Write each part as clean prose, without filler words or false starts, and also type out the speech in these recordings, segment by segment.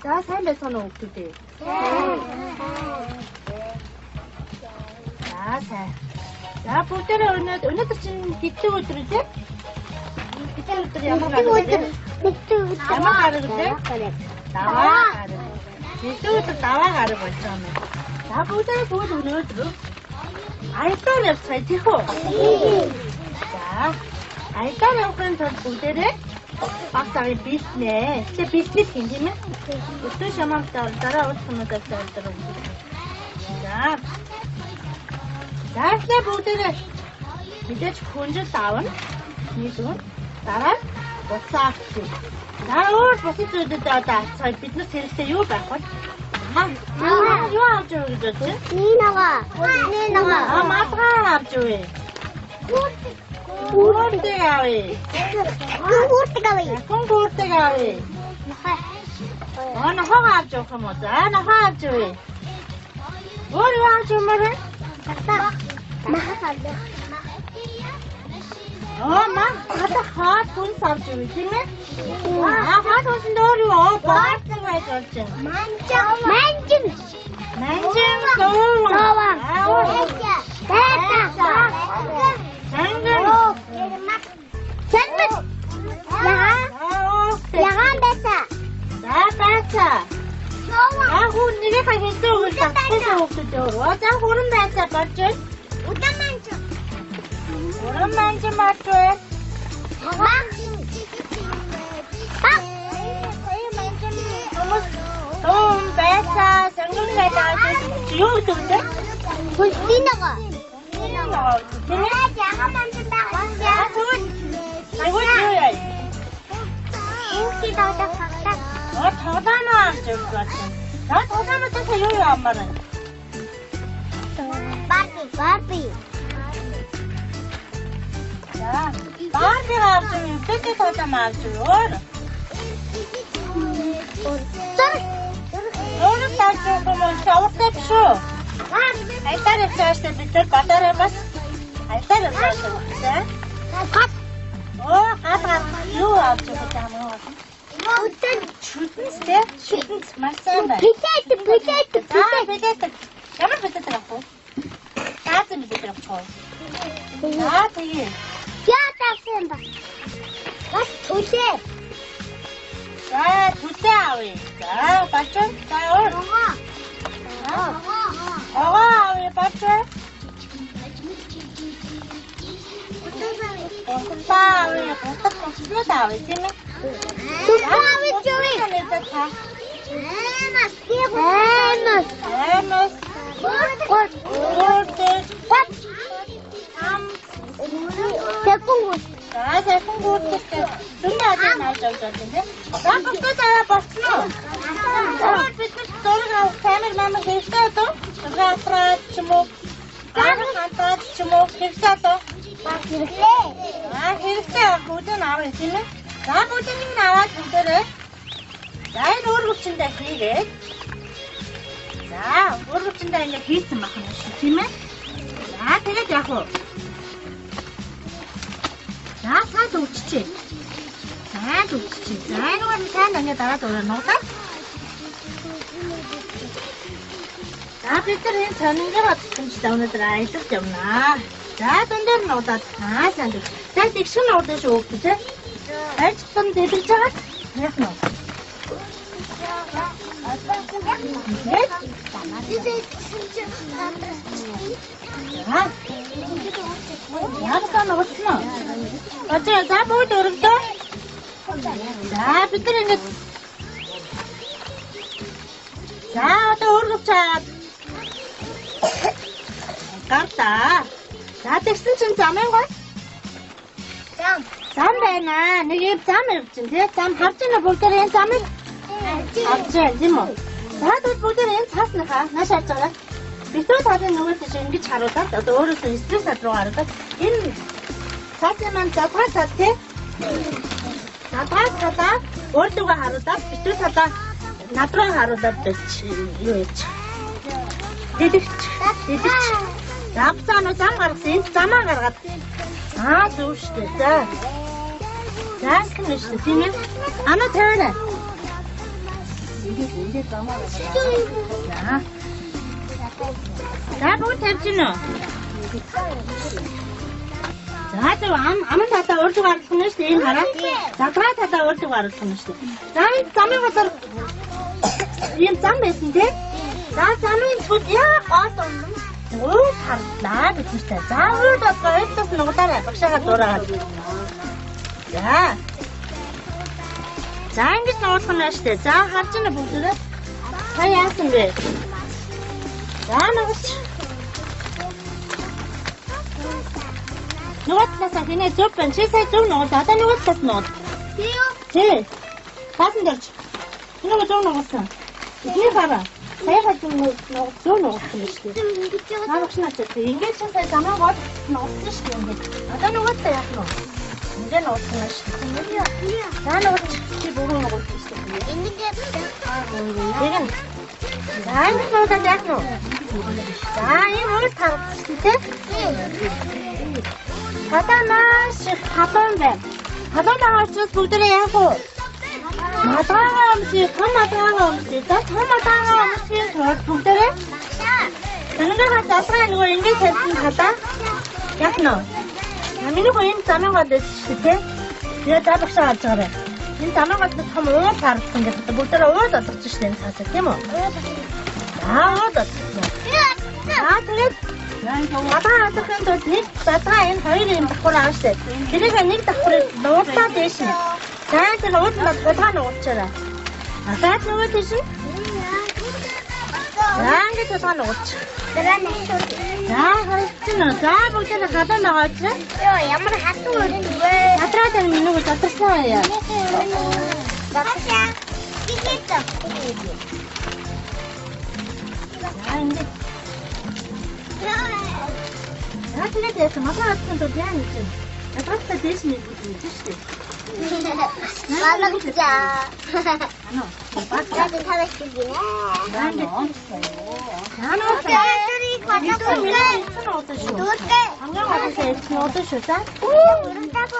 За сайн байцгаана уу хүүхдүүд. За сайн. За бүгдээрээ өнөөдөр чинь хэдэн өдөр үлээ? Хэдэн өдөр ямар гараг үлээ? Ямар гараг үлээ? Даваа гараг. Хэдэн өдөр даваа гараг болж байгаа юм. За бүгдээрээ бүгд өнөөдөр аялал явцгаая тийх үү? За аялал явахын тулд бүгдээрээ багтаага бизнес. Тэ бизнес юм ээ. Өтөө шамаалтаа дараа удаа тавьдаг. За. Заахлаа бүгдээрээ мэдээж хүнжил давна. Нийлүүн дараа буцаа авчих. За өөр бусад зүйлүүд одоо цай биднес хэрэгтэй юу байх вэ? Юу авч юу гэж бодчих? Нинага. Матгаа авч юу вэ? Гүрдэг авъя. Гүрдэг авъя. Нохоо авч явах юм уу? За нохоо авч юу вэ? Өөр юу авч юм бэ? Хат хүн авч юу тийм ээ? Хат хүн дөр юу? Баатсан байж болж байна. Манжин суугаа. Ягаан байсаа. За байсаа. Хүн нэгэ хахилтаа өгөх татсан хөвгөд өөр. За хүрэн байсаа болж байна. Уран манжин мартвэ. Том байсаа сонгон байдаг юу гэдэг? Нинага. Тийм ээ. Ягаан манжин байгаа. Айгуу юу яа? Үхий даадах хатаа. Тоглоомоо авч явах. За тоглоомоо та юу яамаар вэ? Барби. За Барби авч явах. Тэгэ тоглоомоо авч явах. Өөрөөр хэлбэл хүмүүс шавартай биш үү? Айтаар явчихсан бид нар бадараа бас айтаар явчихсан. Гад юу авч явах юм бэ? Өдөр Шүтэнстэй. Шүтэнс маш сайн байна. Питэт. Ямар питэт авах вэ? Таацсан питэт авах. За тэгээ. Яатасан ба. Бас түлээ. За түлээ авъя. За бачаа. За өөр. Авъя бачаа. Авъя. Бутад авъя тийм ээ. Тупавч юу? Эмас. Тэпунгус. Тэпунгустэй. Дүнээ нааш авч байна. За бүгдээ болчихно. Бид зураг авах камер хэрэгтэй одоо. Зураг ч юм уу. Хантаад ч юм уу хэрэгтэй одоо. Хэрэгтэй бүгдээ авах тийм ээ. За бүгдээ нэг аваад бүгдээрээ. За энэ өөргөвчөндөө хийгээд. За өөргөвчөндөө ингэ хийсэн байх юм шиг тийм ээ. За тэгээд яах вэ? За саад өвччээ. За энэгээр нь сайн ингэ дараад өрөөнө уу та? За бид нар энэ сонингээр очсон ч өнөөдөр аялалд явнаа. За дундаар нь удаад сайн дүү. За тэгшин удаа шүү өгч тий. Ажтан дэвлж байгаа. Яг нь. Яасан нууцна. Очоо за бүгд өрөвдөө. За бид нар ингэ. За одоо өргөвчаад. Гартаа. За тэгсэн чинь замын гоо. Зам байна. Нэг юм зам явчихсан тий. Зам харж байна бүгдээ замыг. Харж байна тийм үү? За тэгвэл бүгдээ энэ цааснахаа нааш харж байгаа. Битүү талын нөгөөд чинь ингэж харуулаад одоо өөрөөсөө стресс руу гаргаад энэ цаасын маань задгаас тий. Задгаас гадаа өөртөө харуулаад битүү талаа над руу харуулаад юу яач. Дидэгч. Завцаануу зам гаргасан. Энд замаа гаргаад. Зөв шүү дээ. За. Заасан шүү дээ тийм ээ. Ана тавиана. 자. 자, 보고 탭지노. 자, 저 아무 타다 얼추 가르치는 시대 하나. 자, 그라 타다 얼추 가르치는 시대. 자, 잠에 가서 이 잠에신데. 자, 잠에 보자. 오, 나 비슷해. 자, 오늘도 아까 했었는 거 따라 박샤가 돌아가지고. 자. 자, 이제 나왔던 시대. 자, 하트는 보드래. 자, 야스인데. 자, 나왔지. 누웠다 그냥 좁은 실세 좀 넣었다. 다 누웠다 넣었. 제 가슴 이거 좀 넣었어. 이거 봐라. 내가 좀 넣었어. 나 혹시 났지? 이게 진짜 담아봐. 넣었어 시는데. 다 넣었다 야 너. 이제 넣었어 시. 다 넣었지. 이거 뭐 먹을 수 있어. 이건 자, 이거 넣었다 야 너. 자, 이거 다 진짜? 바다마시 바다인데 바다마시 부드레 하고 마다마시 마다마시 마다마시 저 부드레 그런 거 같이 앞으로 이거 인기 됐으면 가다 약노 아미는 거인 자면 가듯 시대 뒤에 따박사 같잖아 인 자면 가듯 하면 오늘 바로 근데 그때 못 들어 오늘도 덕지시 된 사실 때문 아 오늘도 아 그래 아빠 저건 또 바다에 거의는 바꿔 나왔어. 그래서 니 바꿔 넣었다 대신. 나한테 넣었다 더 넣었잖아. 아빠 넣었 대신. 나한테 더 넣었지. 나 했지는 자 보자 가다 나왔지. 야만 하트 왜? 아트라는 있는 거 떴어요. 막샤 이겠죠. 아 이제 나중에 대해서 마사 같은 거 미안했지. 나 파스타 대신에 주시. 말라 진짜. 나도 사백이네. 나한테 나는 애들이 과자 어떠셔? 안경 어떠셔? 애들 어떠셔? 자? 그런다고.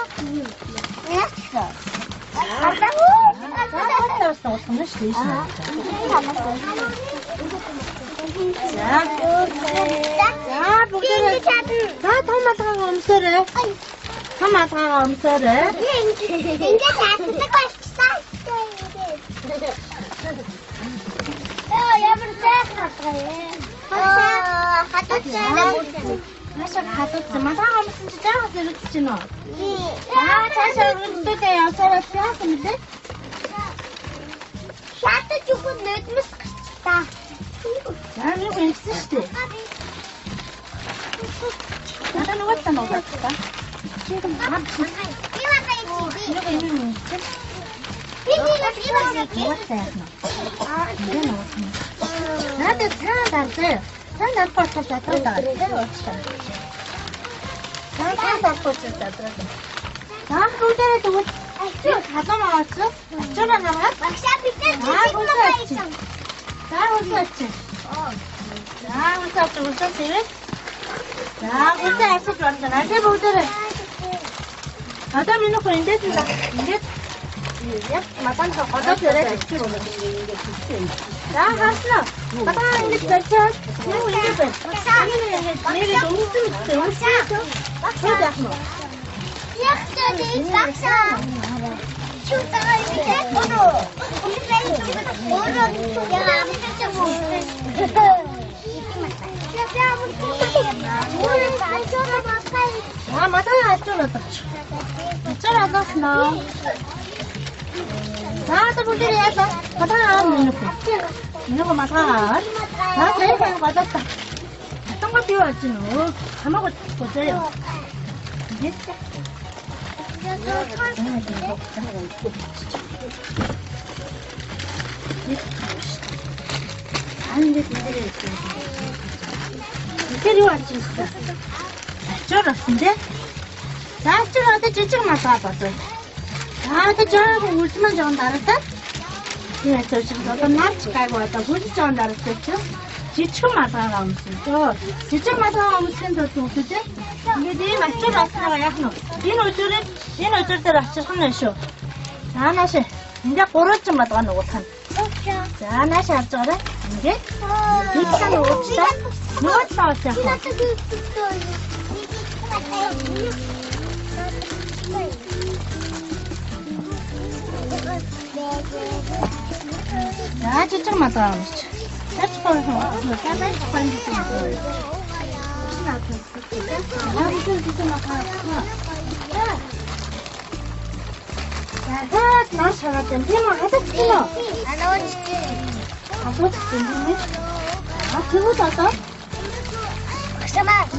파스타였어. 어떤 시대 있어? 자, 보기를. 자, 토마토가 엄서래. 토마토가 엄서래. 이제 다 쓰고 있어. 여러분 마셔 가졌지. 마사가 무슨 진짜 가졌지 너. 아, 자셔 또 돼요. 살았어. 근데 샤트 주고 넣으면 좋다. 자, 이거 있으시대. 나도 누웠다 넣었다. 지금 이거 있는 거 있지? 누웠어요. 이제 넣었어. 나도 사다들. 산다 퍼쳤다 들어다. 산다 퍼쳤다 들어다. 나 그대로 또 가져 나왔어? 어쩌나 나와? 자, 웃었지? 자, 웃었지? 자, 웃어야지, 그럼 전 알게 보더래. 아담이 놓고 인데 준다. 인데, 마땅 저 걷어들래. 자, 갔어. 마땅 인데 펼쳐. 그리고 인데 펼쳐. 내일 너무 쓰면 너무 쓰죠? 그러지 않노? 슈퍼가 이렇게 걸어. 내가 아무 살짝 아, 맞아요. 어쩌라다. 어쩌라다, 나. 자, 또 보기를 해서. 맞아, 이거 맞아. 나 제일 그냥 맞았다. 어떤 거 비워야지, 너. 다 먹었어요. 이게? 아닌데, 근데 이렇게 왔지, 진짜. 쩔었는데? 자, 쩔어도 저쪽만 봐봐도. 아, 그 쩔어도 울지만 저건 다르다? 그래, 저쪽 너도 납치 깔고 왔다. 울지 저건 다르겠죠? 지쳐만 살아오면서. 지쳐만 살아오면서 또 그지? 이게 네 맞죠? 라스나가 약노. 얘는 어쩔 때 라스 혼내쇼. 자, 나시. 이제 고르쯤만 더 놓고 탄. 자, 다시 앞쪽으로. 이게. 밑에 놓읍시다. 누웠다 왔자. 자, 저쪽만 더 하고 있죠. 저쪽으로 빨리 좀 자, 다시 하나 좀 피마 하자, 피마. 가서 든든해. 아, 그거 닫아?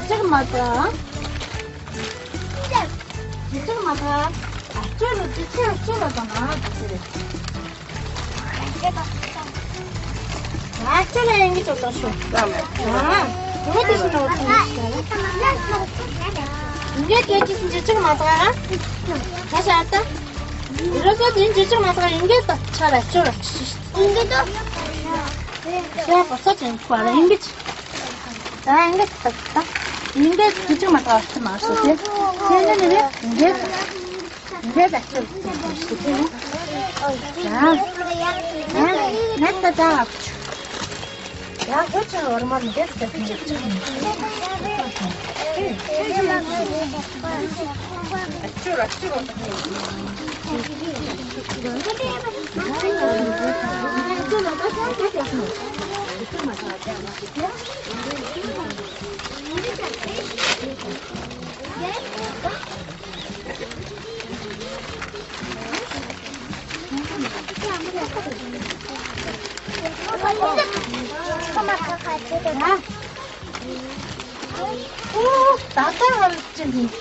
이쪽은 맞아. 이쪽은 맞아. 아, 쫄하잖아. 아, 쫄에 연기 좀 넣어줘. 아, 이거 드시면 어떡해. 이게 돼지 이쪽은 맞아. 다시 왔다. 이래서 이쪽은 맞아. 이게 또 차라, 쫄아. 인기도? 야, 벌써 지금 구하라, 인기지. 자, 인기 딱. 인기 뒤쪽만 더 왔지 마시고. 얘네는 인기 작전. 자, 냈다, 자. 야, 그렇죠. 얼마나 됐어.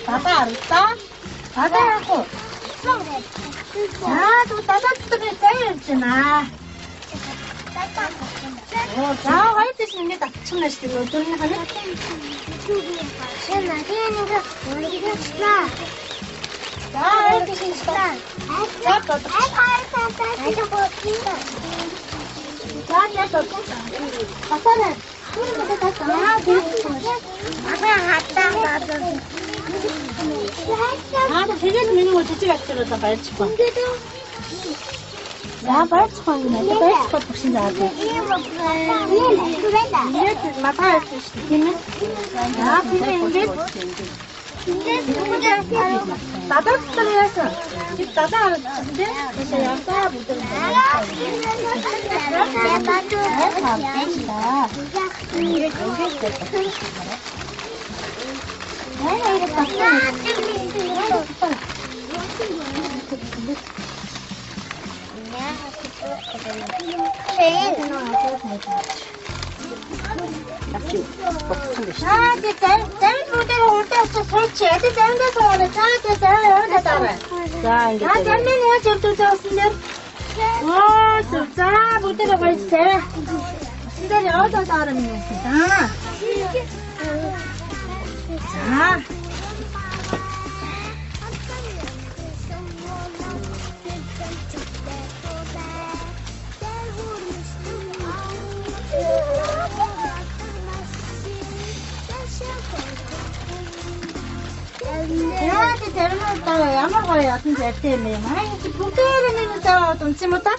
바다 알았어? 바다라고. 자, 또 따뜻하게 떼였잖아. 자, 화이트 신입니다. 청라시대로 돈이 하네. 자, 화이트 신입니다. 자, 또. 자, 또. 바다는. 아, 되게 재밌는 거 진짜 같더라다, 발치고. 야, 발치고 하네. 발치고 복신 나한테. 이게 마다 할 수 있으면. 야, 근데 이게. 나도 스토리라서. 집 나다 알았는데. 그래서 약사 묻은 아, 이제 짤 때가 올 때 없어. 설치. 애들 짤 데서 오래. 짤 여기다 따라. 자, 이제. 아, 짤면이야. 저쪽 왔는데. 와, 진짜. 볼 때가 벌써. 신대리 어디다 따르면 자. 자. 대학에 데려갔다가 야마가야 진짜 때문에 많이 부끄러는 저 돈치 못다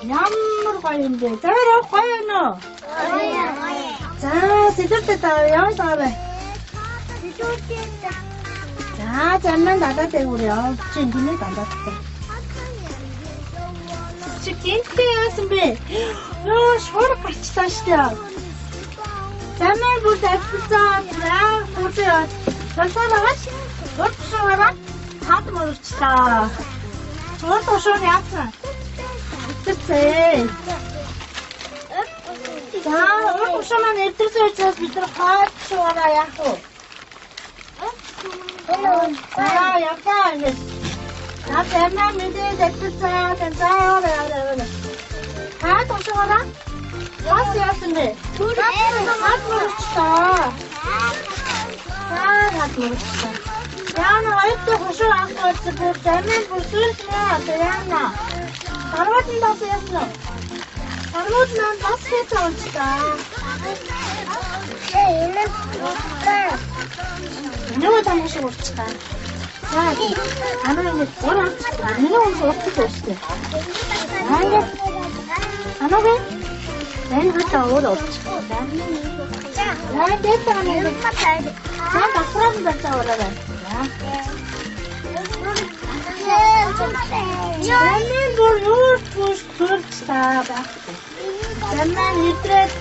야무로 가는데 데려 가야 너. 자, 시작됐다. 양사배. 자, 잠만 닫았대 우려. 진심을 닫았대. 치킨 튀었으면 야, 시원해 같이 다시다. 잠만 보자. 진짜 보세요. 전사라가 너처럼 다도 모르시다. 저도 소리 아파. 그치? 자, 오늘 고소만 일주일째 밑으로 같이 와라야 호. 자, 약간 이제 나 대만 밑에 됐자 된다 그래. 다 도시와라. 왔으면 둘이 다 모르시다. 다 모르시다. 야, 너 어이또 고소 안 갔어. 그 대만 고소했으면 어떠냐? 잘못인다 쓰였어. 잘못은 마스크에서 온치다. 얘는 누구 잘못이 온치다. 자, 나는 이제 뭐라? 나는 오면서 어떻게 오시대? 아, 이제 안 오게? 난 갔다 옷 없지. 자, 난 됐다 하면 엄마 잘 돼. 난다 풀어준다 싸우라 그래. Sen dur yurt kırçta bak. Sen yitret.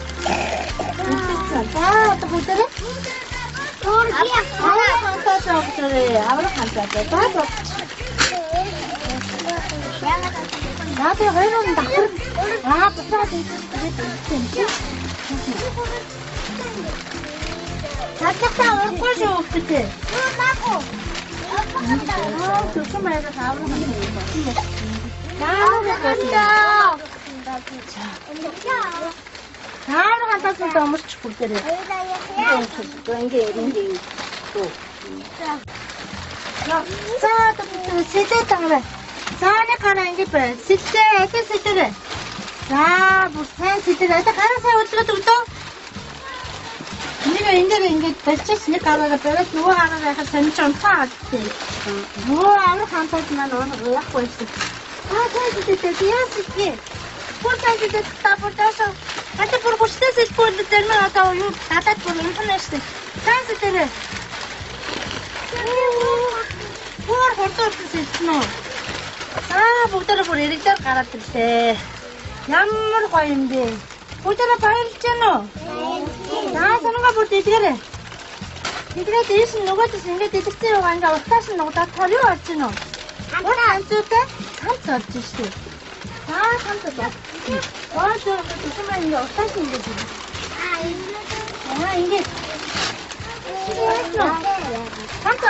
Aa, tabutere. Ahora kanta tabutere. Ahora kanta tabutere. 나도 해놓는다. 아, 부사지. 다 짝다 올 거죠, 그때. 아, 조금만 해서 다음으로 가면 되겠다. 다음으로 간다. 다음으로 간다 진짜 너무 죽을 때래. 이게 또. 자, 또 시대 땅을. 자네 가라 이제 봐. 시대래. 자, 무슨 시대래? 자, 가라 어떻게 또. 이제 배치시니 가라가 배가 좋아하는 애가 전좀 사왔지. 아무 간단히만 너는 왜 갖고 있어? 아, 저기 디아스키. portanto está por taxa. Até por gostar se pode determinar até o até por não neste. Tanto ter. por horto não. 아, 보따라 보리 이렇게 갈았을 때 양물 과인데 보따라 바일잖아. 나 사는가 볼 때 이래. 이래 대신 누구한테 생각이 특별히 완전 어떠신 거 다 털려왔지 너. 안 쓸게? 안 썼지. 아, 안 썼어. 저 무슨 이게 어떠신 거지? 아, 이게 싫어했어. 안 썼어?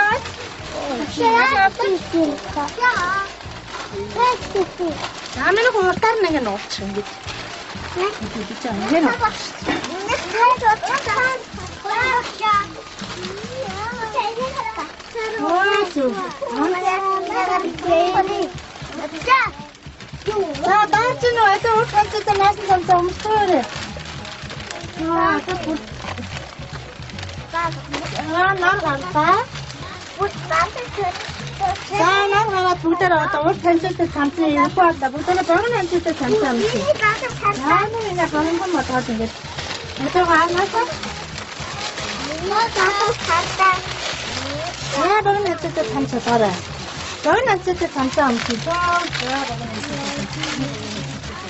라면을 그거 따르는 게 없지. 이게 있잖아. 이게 없지. 자, 나한테는 애들 옷 던질 때 나한테 좀 무서워래. 난 간다. 자, 난 가가 불때로 왔다. 옷 던질 때 잠시 입고 왔다. 불때로 병원 던질 때 잠시. 나는 그냥 가는 것만 다 주겠지. 애들가 안 왔어? 야, 병원 던질 때 잠시 더래. 병원 던질 때 잠시 엄지.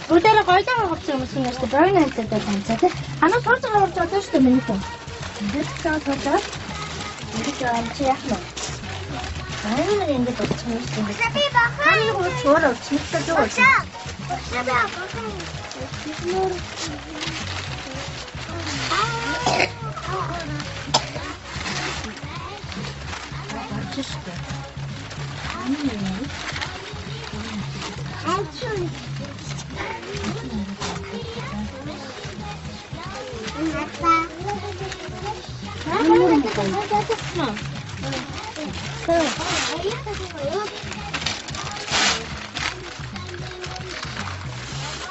불때로 걸장을 걱정을 신경쓰고 병원 던질 때 잠시. 하나 설정을 걱정 어떨 면 있어. 이렇게 설정? 이렇게 엄지 약간. 아니면 이제 더 재밌어. 아니, 이거 좋아라. 진짜 좋아. 맛있어.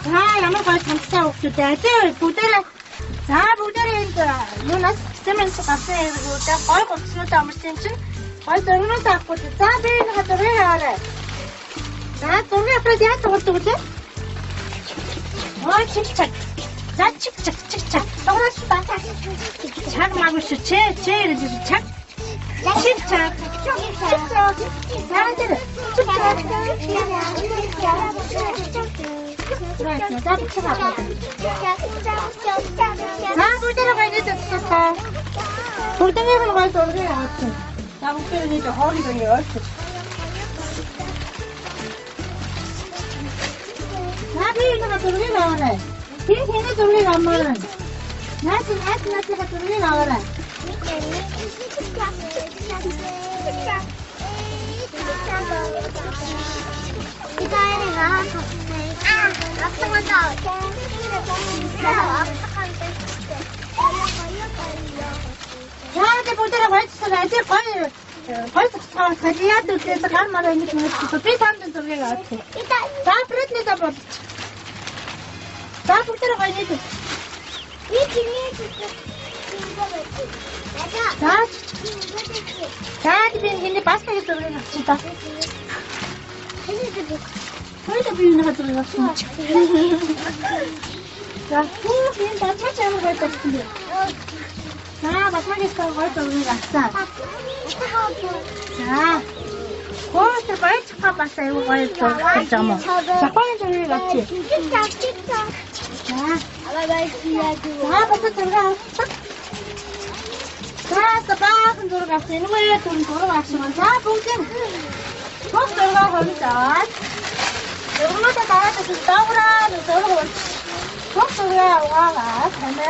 자, 야만 거의 잠시만 없을 때, 보대를, 자, 보대를 이제, 누나 쓰면서 갔어요. 그리고, 자, 거의 거치는 땀을 쓰면, 거의 쓰는 땀을 쓰면, 자, 배는 하도록 해야 해. 자, 동네 앞에 대한 또, 칙착. 자, 칙착. 떨어지 마. 잘 막을 수, 제일 착. 칙착. 나한테는 자, 볼때로 가야 돼. 볼때로 가야 돼. 얼굴이 나왔지. 나 볼때로 이제 허리가 이렇게. 나 비행기가 돌게 나오네. 비행기 돌게 나오면 나치가 돌게 나오네. 자, 이제 볼때로 가야 돼. 이제 벌써 가지야 또 돼서 갈 말에 이렇게 또 비싼 돌게 나왔지. 자, 그랬는데 뭐. 자, 볼때로 가야 돼. 자, 이제 바스켓에 돌게 납시다. 거기다 비유나 들어갔어. 자, 얘 마지막에 한번 갈까 싶은데. 자, 마지막에 갈까 우리 갔어. 자, 거기서 빨리 쳐봤어. 이거 빨리 또 갔자 뭐. 자, 빨리 좀 여기 갔지. 자, 벌써 들어가. 자, 빠른 들어갔어. 이거에 돈 돌아가시면 자, 봉진. 꼭 들어가 거기서. 여기서 나가서 좀 떠오라. 들어가. 꼭 들어가 와가. 되면.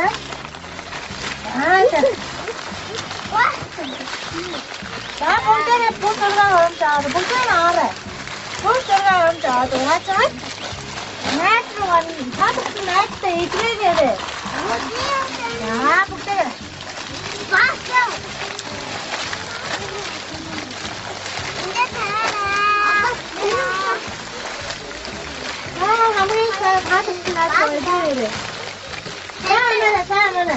자, 봉진에 꼭 들어가 엄자. 봉진은 알아. 꼭 들어가 엄자. 동화자. 나 들어가는 사thực 나한테 때 이기려야 돼. 자, 봉진은. 아무리 가슴이 나서 해줘야 돼. 다음에는.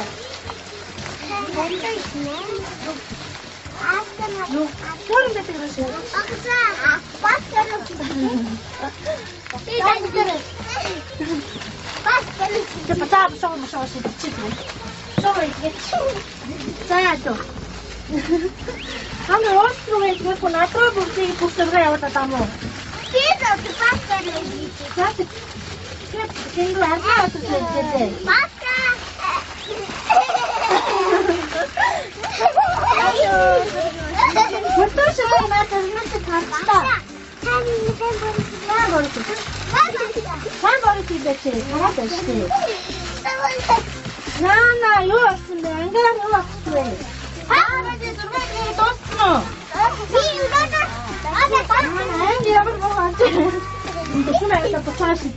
소름 뱉어 그러세요. 자, 무서워. 자, 또. Kami ostro je kako na probu i postavljaju tamo. Pisa tu paskare liti. Znate, kaj gleda tu se dete. Paska! Što se ovo imate, znate kako šta? Sam boriti dete, kada ste? Na, još ne, angaram još sve. 아버지 누가지 떴어. 이 누가가 어제 봤어. 아니 여러분 뭐 안 돼. 근데 그만해서 또 다시.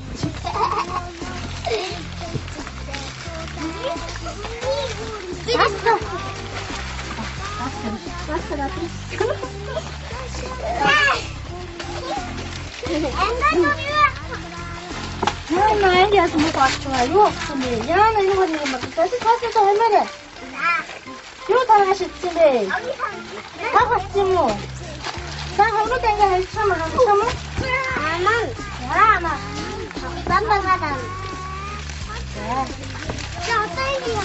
나 애기한테 뭐 왔어. 이거 없으면 야나 이거 막 다시 또 얼마래? 이거 다 하셨지, 다 봤지, 뭐. 나 하루 땡겨 할 참아, 야, 나. 깜빡하다. 야, 어떨지야.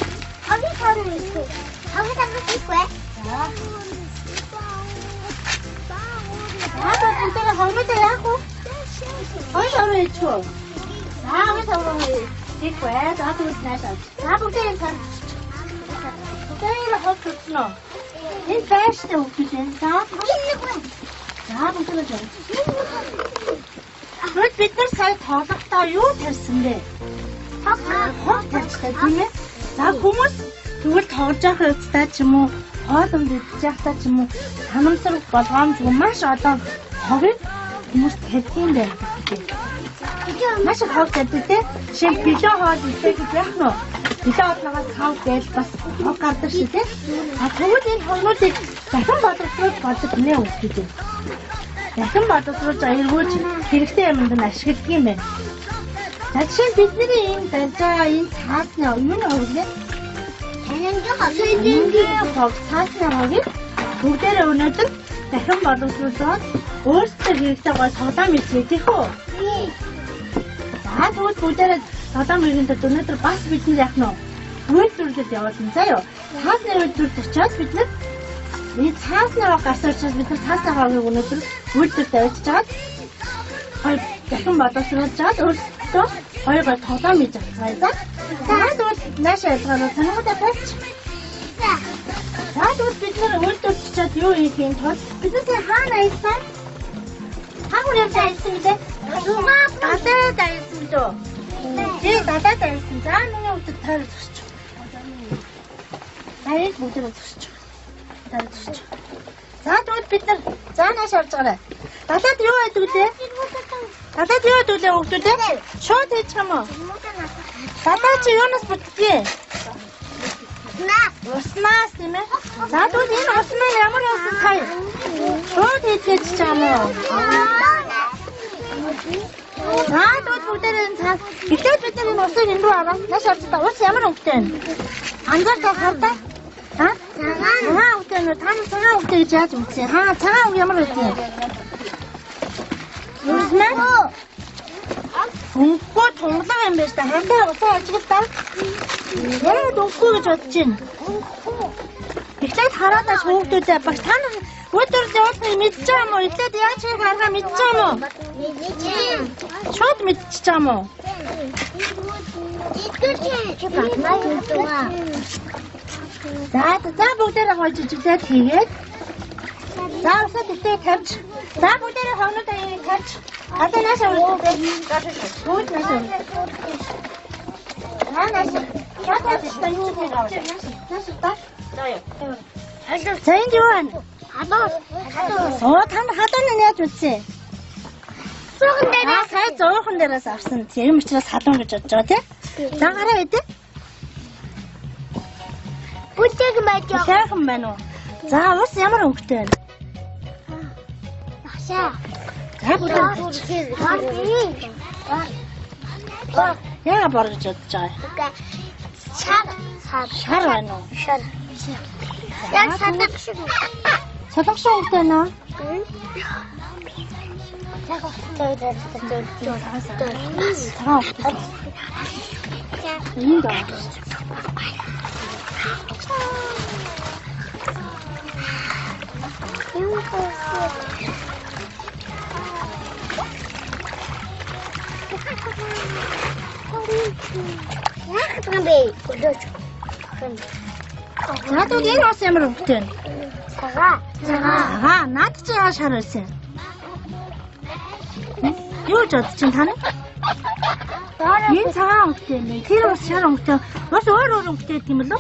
어디 가는 있어. 거기다 붙일 거야? 야. 너 진짜 하루 때 하고. 어디서 하루 해줘. 어디서 하루 해 거야. 나도 나서. 나도 괜찮아. Đây học được nó. Đến fast đâu cứ đến đó. Đó không có được. Rồi biết cái sai thọ tắc tao yếu thật sự đấy. Học thật sự đấy. Đó cũng 그 더작을 지다치모 허든데 지작다치모 담음스럽고 다음 주고 맛이 어떤 거기 무슨 대티인데 맛이 가고 됐을 때 지금 비자하고 있을 때 그냥 비자 왔다가 가고 됐어 어 갔을 때 그거는 허무지 약간 받았을 것 그냥 웃기지 약간 받았을 때 일부지 그렇게 하면 맛있겠네 자칫 빛들이 진짜 이 사스냐 유명하거든요 사스냐하게 무대를 오늘도 대형 받았을 어렸을 때 있다가 저담이 지지고 나도 무대를 저담을 이긴데 또 너들 빠스 빛이 약노 무엇들도 되어 진짜요 사스냐를 뚫듯 빛은 이 사스냐가 갔을 때 빛은 사스냐가 오늘도 무엇들 되어 진짜 대형 받았을 때 어렸을 얼굴 더담이죠, 알자? 나도 날씨에 들어서 생각보다 뺐지. 나도 빛을 올도 진짜 요이긴 더 빛을 하나 있어? 한국 여자 있습니다. 누가 나다다 있습니다. 네, 나다다 있습니다. 누구부터 다를 주시죠. 나의 모델을 주시죠. 다를 주시죠. 자, 또 빛을 자 하나씩 할잖아. 나다 뛰어야 되겠대. 나다 뛰어야 되겠대. 어떻게? 쇼트 참아. 나다 뛰어나서 붙지. 스나 스네. 나도 니는 스나 아무리 스타일. 쇼트 참아. 나도 모델은 다 이때는 없을 인도 알아. 나 샵스다. 어찌 아무리 없든. 앉았다 갔다. 장아 없든 다음 장아 없든 이제 하지 못지. 장아 우리 아무리 없든. 무슨 말? 웅꼬 동상에 몇다 한다고 써야지겠다. 얘 웅꼬가 좋진. 이제 달았다 좋을 때 아빠 사는 왜 떨어져 어떻게 믿자모 이때도 양치에 가가 믿자모. 저도 믿자모. 자 복대라 걸지 주세요 뒤에. 자 우선 그때 겹치. 자 복대라 하는 데 겹치. 아까 나서 올 때. 못 나서. 아 나서. 야다 진짜 이거 나오지. 나서. 나요. 저인지원. 하도. 하도는 해야 좋지. 썩은 데는 아, 살 좋은 데라서 앞선 제일 무치러 사던 거 줬죠, 돼? 자, 하라 했대? 못되게 말죠. 생각하면 매너. 자, 무슨 야마랑 그때. 자, 자, 그때. 얘가 바로 줬죠. 샤라, 너. 야, 사다. 사덕성 그때나? 응? 자, 인가. 자, 또 얘가 쌤으로 그때. 자, 나도 저 샤르세. 이거 저 지금 타네? 얘 상황 어떻게 해? 뒤로 샤랑 그때. 와서 얼어로 그때 팀을로?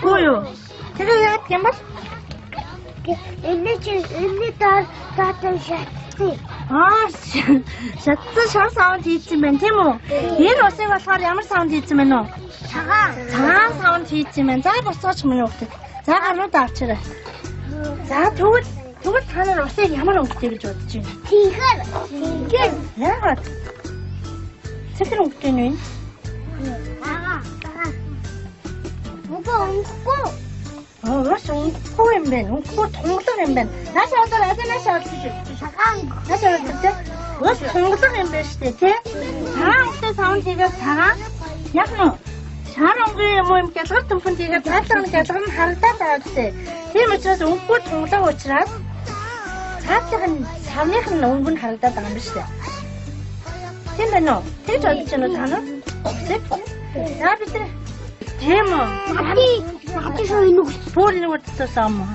고요. 제가 야 팀을? 아, 셔츠 셔 사운드 있지만 팀은 얘는 어세가 살이 아무 사운드 있지만 너. 자 사운드 있지만 자고 써주면 어때? 자가 너 다치래. 자 두고 타는 어세 야만 어떻게 줬지? 내가 저기로 웃기네. 와서 코엠벤, 코 통성엠벤. 나시 어떤 애들 나시 어떻게 나시 어떻게? 와서 통성엠벤 시대. 자, 어때 사운드가 자, 약노. 자는 게 뭐 이렇게 같은 분들이 같은 게 좀 하르다다 어때? 이러면 저도 웃고 통성 어찌라? 자한 3년 농분 하르다다 안 비슷해. 근데 너, 대저 어디는 다는? 없애? 자, 비슷해. 제모. 앞에서 있는 거. 보리는 것도 싸움.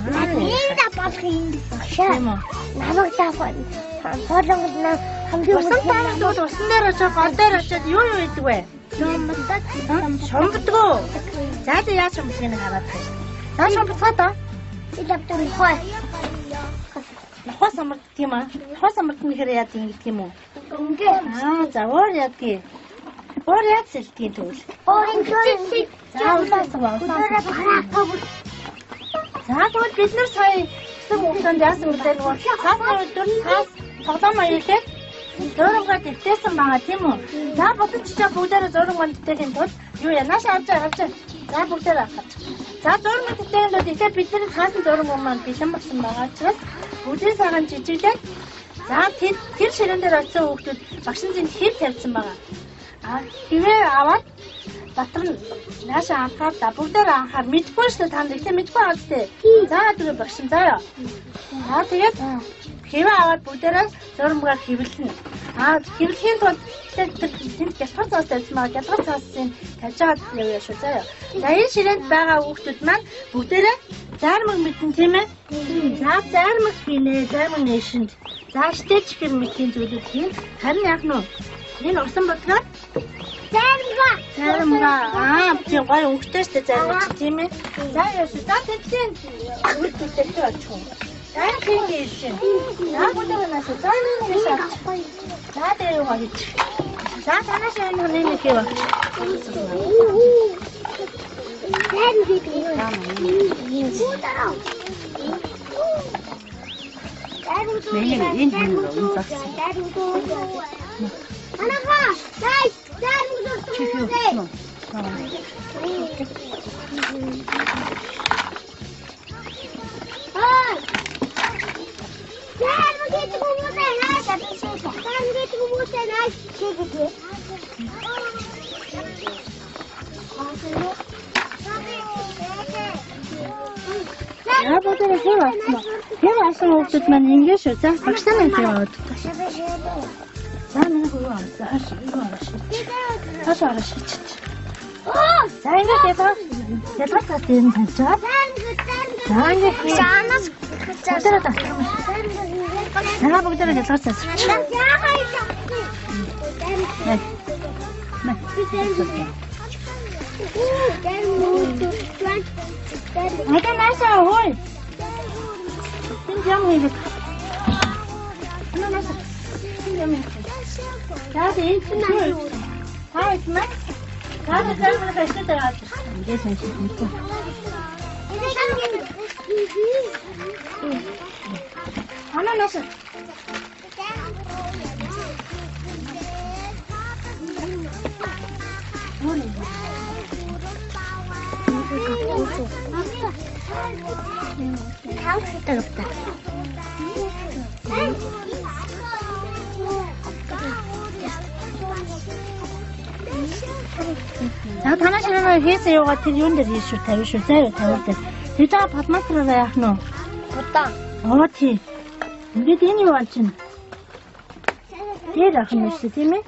제모. 벌써 순대로 겉대로 요요 있고 왜? 전부 뜨고 자대 야좀 쓰는 하나 나 전부 사다 화사물 티마 화사물 그래야 되는 티모 아자 월야티 월야티 티도 자 웃어서 봐 자 또 비즈니스 사이 쓰고 없던 데서 되는 거 사서 또 사다만 이렇게 저런 거 됐어 망하지모 나 보통 진짜 보대로 저런 건 되긴 더 요야 나시 앞자 나 보대라 자 저런 거 되는데 이제 비트를 가서 저런 것만 비싼 박스 망하죠 보대 사간 지질때 자딜 실은 대로 저 박신진 힐 될지 망아 아 이외 아와 맞던 나시 아깝다 보대라 한 밑벌스 단데 이제 밑벌 때 자도 박신 자요 아 되게 기와 아와 보대라 저런 거가 기블신 아, 길긴 돈 진짜 터졌을 때만 터졌은 결정을 해줬어요. 나이 실은 나가 오셨지만 모델은 잘못 믿는 팀에 자 잘못 기네 잘못 내신 자 스테이지를 믿긴 조직이 다른 약노 네 어떤 것들? 잘못가 아 지금 과연 오셨을 때 잘못 팀에 자여서 따뜻한 우리 때 좋죠. 나는 그게 있어. 나 보다가 나서 잘못 해서 나 데려가겠지. 자, 하나씩 하는 이렇게 와. 매일 인증으로 인사했어. 하나가, 잘못 sen şey gibi. Ya bu da ne var? Ne var sen oturup ben İngiliz öğretmen. Baksana ne var? Sen beni koyuyorsun. Her şeyi var. Kaç arası çıt. Sen de defa tatlıyım kaçar. Sen de Şahınız kaçar da. Sana bu kadar defa ses. Ne? Hadi nerede oy? Sen cam yedik. Ana nasıl? Sen cam yedik. Hadi, hadi sen. Hadi sen bunu kaçta da atır. Geçen şimdi. Ana nasıl? 뜨겁다. 자, 하나씩은 회사요 같은 연들이 있을 때, 있을 때, 진짜 밥만 들어가야 하노. 못다. 어티. 이게 되니 왔진. 대라 하는 시스템이.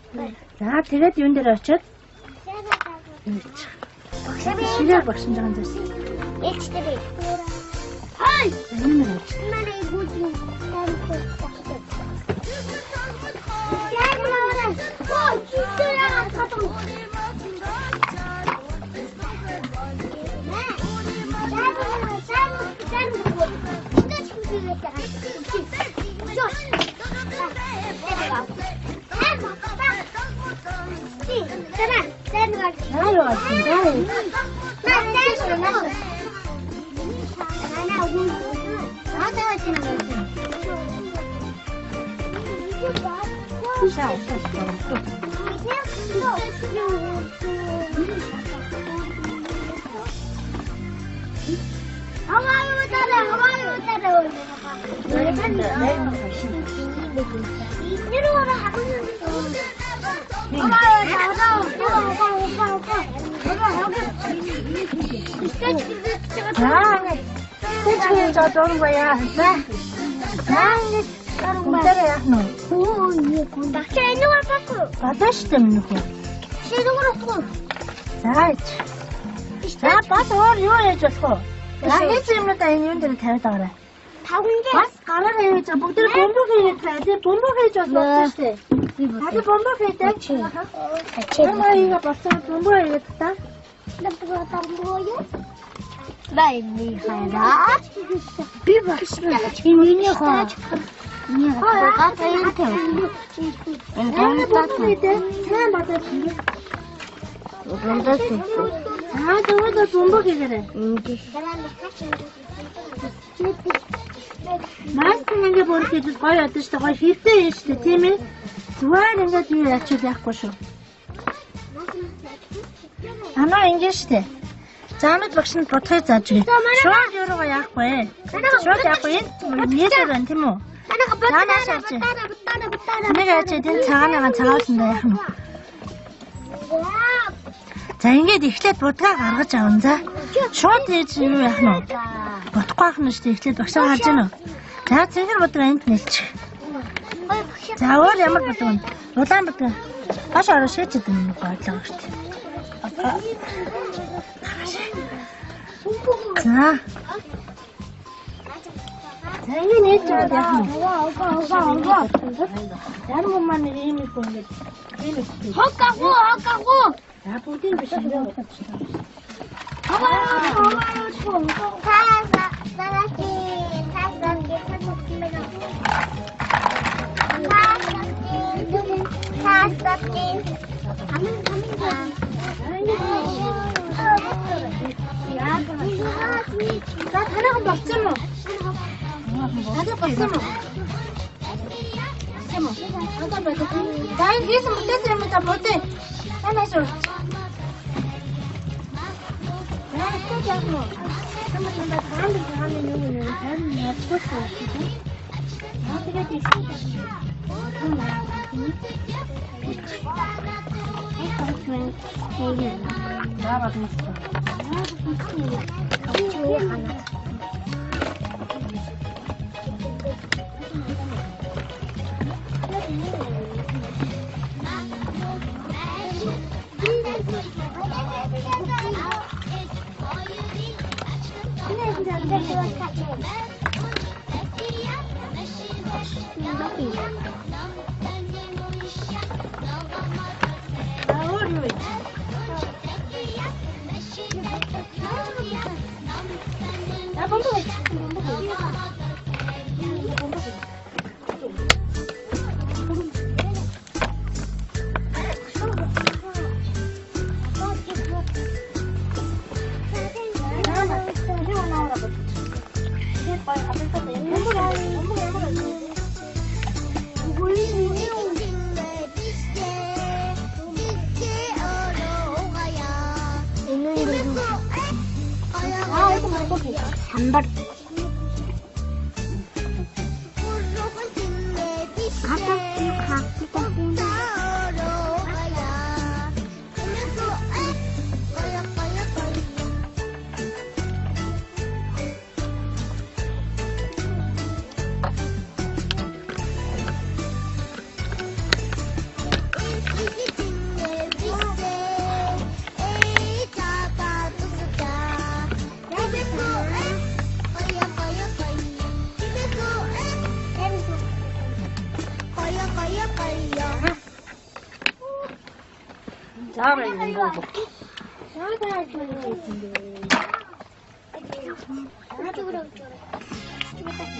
자, 되게 연들 왔죠. 시작 박신 장 됐어. H3. Ay! 아니면 Nereye buldun? Gel buraya. Koy, şuraya atalım. Gel buraya, sen bu. İşte şimdi Josh. Sen var. 나로 왔지, 나로. 나한테 왔지는 거지. 자, Havayı 따라. 이리로 와라. 자, 저 떠는 거야. 공짜로야, 너. Şeyini bakalım. 받으시 때문에 그거. Şeyini bakalım. 자, 자, 봐서 요해줬어. 나 해주면 다 인연들을 데려다 그래. 다군데. 가라래 해줘. 목들이 본복해야 돼. 본복해줘서 어땠어? 다들 본복해야 돼. 같이. 엄마 이거 봤어. 본복해야겠다. 나 뭐가 뭐요? 나 이미 하나. 비바. 이민이가. 내가 저한테. 나는 본복해야 돼. 잘 맞아줄게. 아, 저거도 본복해 그래. Maaskının da borçludur. Koyuyor işte. Koy işte. Temi. Duvarın da diyor açacak koşu. Ama ince işte. Zahmet bak şimdi potayı açıyor. Şu an diyor o yak koy. Şu an yak koyun. Niye sorun Timo? Daha nasıl açıyor? 내가 açıyordun. Çağına çağırsın da yakma. За ингээд эхлээд будгаа гаргаж авна. Шууд ийж юу яах нь вэ? Бодохгүй ах нь шүү дээ. Эхлээд багшаа харж байна уу? За цэнгэр будгаа энд нэлчих. За өөр ямар будгаа вэ? Улаан будгаа. Баш ороо шээчээд юм бодлоо шүү дээ. За. За энэ нээж аваад яах нь вэ? Яран хүмүүс нэг юм их юм гээд. 허가고. 자, 보딩 비슷해. 나 하나가 먹잖아. 다들 먹잖아. 나 이래서 못했으면 다 못해. 하나씩. 나 나와봐, 좀 있어. 단발. 나와봐, 이거 먹어. 네, 주먹밥.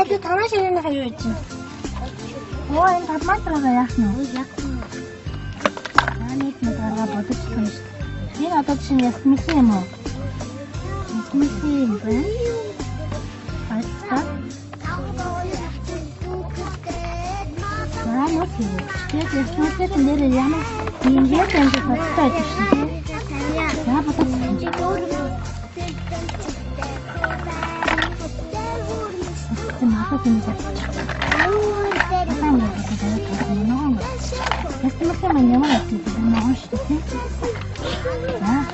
itu tanah sini nak kayu itu. Oh, ini tak mantap lah ya. Ini negara batu cikan. Ini atau sini misi mau. Misi kan? Apa? Nah, mesti. Dia mesti sendiri ya. Dia yang kita tahu. Nah, apa tu? Kenapa sini? Apa yang kita lakukan? Mana? Mesti menyamar sih. Mana sih? Nah.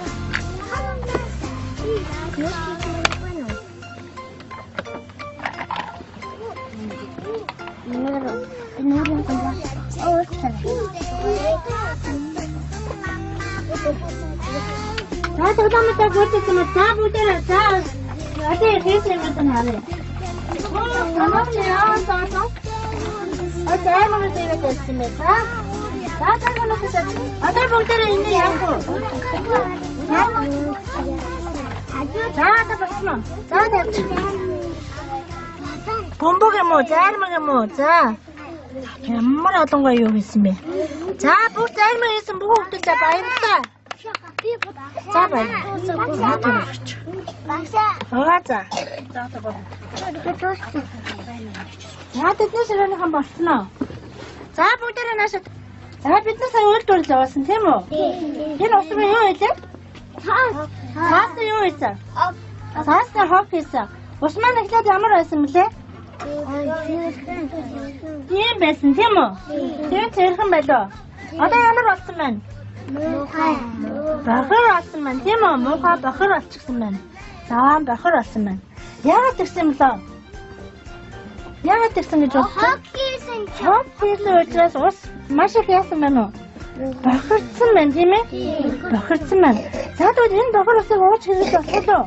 Nur yang keluar. Oh, salah. Saya tahu macam apa cuma saya bukan saya. Ada kes yang macam mana? Oh, kamu ni awak tahu? Oh, saya mana saya kes ni? Saya mana kes? Ada bukan ini aku. Saya ada apa? Saya ada. бомбогийн муу, зайлмгийн муу. За. Ямар олон гоё юу хийсэн бэ? За, бүх зайлмаг хийсэн бүх хүмүүстээ баярлалаа. За баярлалаа. За. За, тэдний сэрэнийхэн болсноо. За, бүгдээрээ наашаа. За, бид нар сая үйлдвэрлэж явуулсан тийм үү? Энэ усруу юу хийлээ? Цаас юу хийсэн? Цаас хог хийсэн. Ус маань эхлээд ямар байсан бэлээ? Тийм байсан тийм үү? Тийм цэрхэн байлоо. Одоо ямар болсон байна? Муухай. Бохор болсон байна тийм үү? Муухай бохор болчихсон байна. За, бохор болсон байна. Яагаад тэгсэн юм лөө? Яагаад тэгсэн гэж бодсон? Хог хийсэн учраас ус маш их яасан байна уу? Бохирдсан байна тийм ээ? Бохирдсан байна. За тэгвэл энэ бохор усыг ууж хэрэглэж болох уу?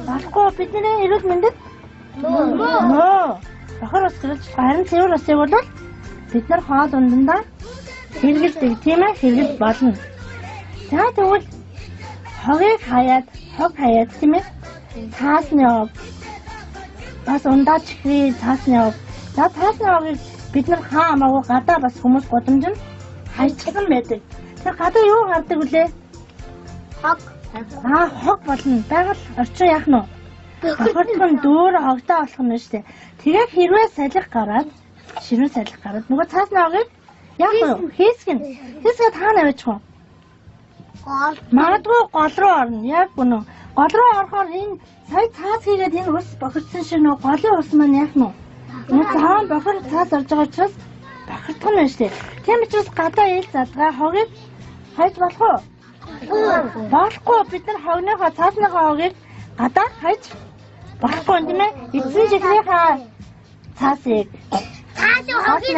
Болохгүй. Бидний эрүүл мэндэд муу. Бохор ус гэж харин цэвэр усыг бол бид нар хоол ундандаа хэрэглэдэг тийм ээ? Хэрэглэж болно. За тэгвэл хогийг хог хаяад тийм ээ? Цаасны ов. Бас ундаа чихрий цаасны ов. За цаасны овыг бид нар хаа хамаагүй гадаа бас хүмүүс годомж нь хайчсан байдаг. Тэр гадаа юу гардаг вүлээ? Хог. Хог болно. Байгаль орчин яах нь вэ? Бохордхон дүүр хогдоо болох нь шүү дээ. Тэгээд хэрвээ салхи гараад, ширүүн салхи гараад нөгөө цаасны овыг яах вэ? Хийсгэн. Хийсгээд хаана авчих вэ? Магадгүй гол руу орно. Яг гүн үү? Гол руу орохоор энэ сая цаас хийгээд энэ ус бохирдсон шиг нөгөө голын ус маань яах нь вэ? Нөгөө цаан бохор цаас орж байгаа учраас бохирдох нь шүү дээ. Тийм учраас гадаа ил залгаа хогийг хайж болох уу? Болохгүй. Бид нар хогныхоо цаасныхоо хогийг гадаа хайж болохгүй тийм ээ? Эцсийн чихрийнхаа цаасыг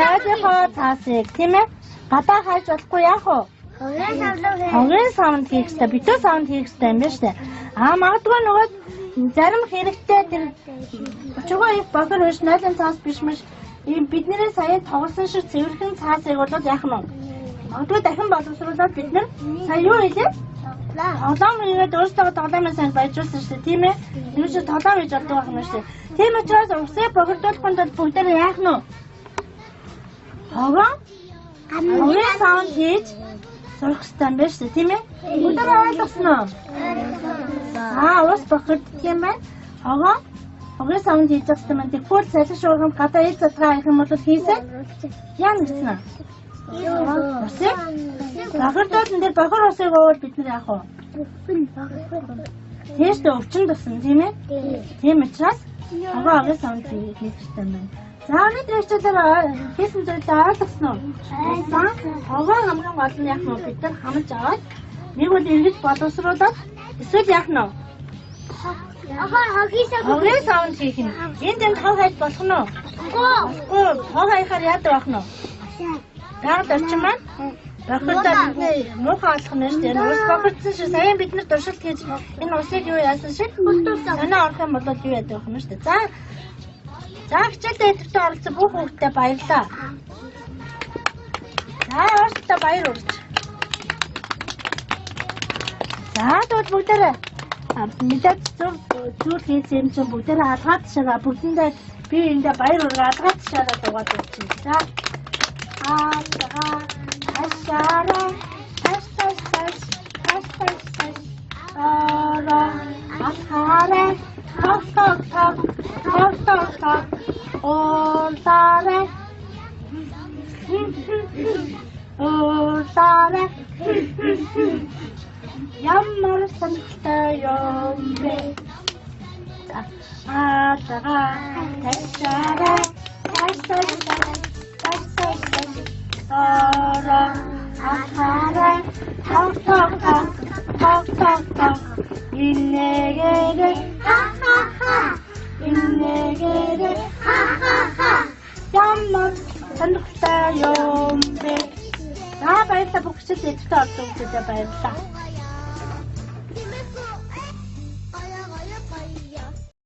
найзынхоо цаасыг тийм ээ? Гадаа хайж болохгүй яах вэ? Хогийн савнд хийх хэрэгтэй. Битүү савнд хийх хэрэгтэй юм байна шүү дээ. Магадгүй нөгөө зарим хэрэгтэй тэр өчигөө их бохор биш 0 цаас биш мэш бидний сая тоглосон шиг цэвэрхэн цаасыг бол яах нь вэ? Магадгүй дахин боловсруулаад бид нар сая юу хийлээ? Тоглоом хийгээд өөрсдөө тоглоомын сайн баяжуулсан шүү дээ тийм ээ? Юу ч тоглоом хийж болдог байх юм шүү дээ. Тийм учраас усыг бохирдуулахын тулд бүгдээ яах нь вэ? Хогийн савнд хийж сурах хэрэгтэй юм байна шүү дээ тийм ээ? Бүгдээ ойлгосон уу? Ус бохирддаг юм байна. Хогийн савнд хийж байгаа юм. Тэгвэл салхи шуурганд гадаа ил задгаа хийх юм бол хийсэй. Яа гэсэн аа? Усыг бохирдуулсан дээр бохор усыг уувал бид нар яах вэ? Тэст өвчин тусна тийм ээ? Тийм учраас хогийн савнд хийх хэрэгтэй юм байна. За өнөөдөр хичээлээр хийсэн зүйлээ ойлгосон уу? Хогийн хамгийн гол нь яах нь бид нар хамж аваад нэг бол эргэж боловсруулаад эсвэл яах нь вэ? Хогийн савнд хийх нь. Энд хог хайж болох нь уу? Болохгүй. Хог хайхаар яадаг байх нь вэ? Байгаль орчин маань бохирдоод муухай болох нь шүү дээ. Ус бохирдсон шиг сая бид нар туршилт хийж энэ усыг юу яасан шиг санаа орох юм бол юу яадаг байх нь шүү дээ. За хичээлдээ идэвхтэй оролцсон бүх хүмүүстээ баярлалаа. За өөрсдөө баяр хүргэж. За тэгвэл бүгдээрээ мэдээд зүйл хийсэн юм чинь бүгдээрээ алгаад шагаа бүгдэндээ би эндээ баяр хүргээ алгаад шагаа дугаад өгчих. За ашара ямар санагтай юм бэ? Ямар санагтай юм бэ? Баярлалаа бүх хичээлд идэвхтэй орсон хүмүүстээ баярлалаа.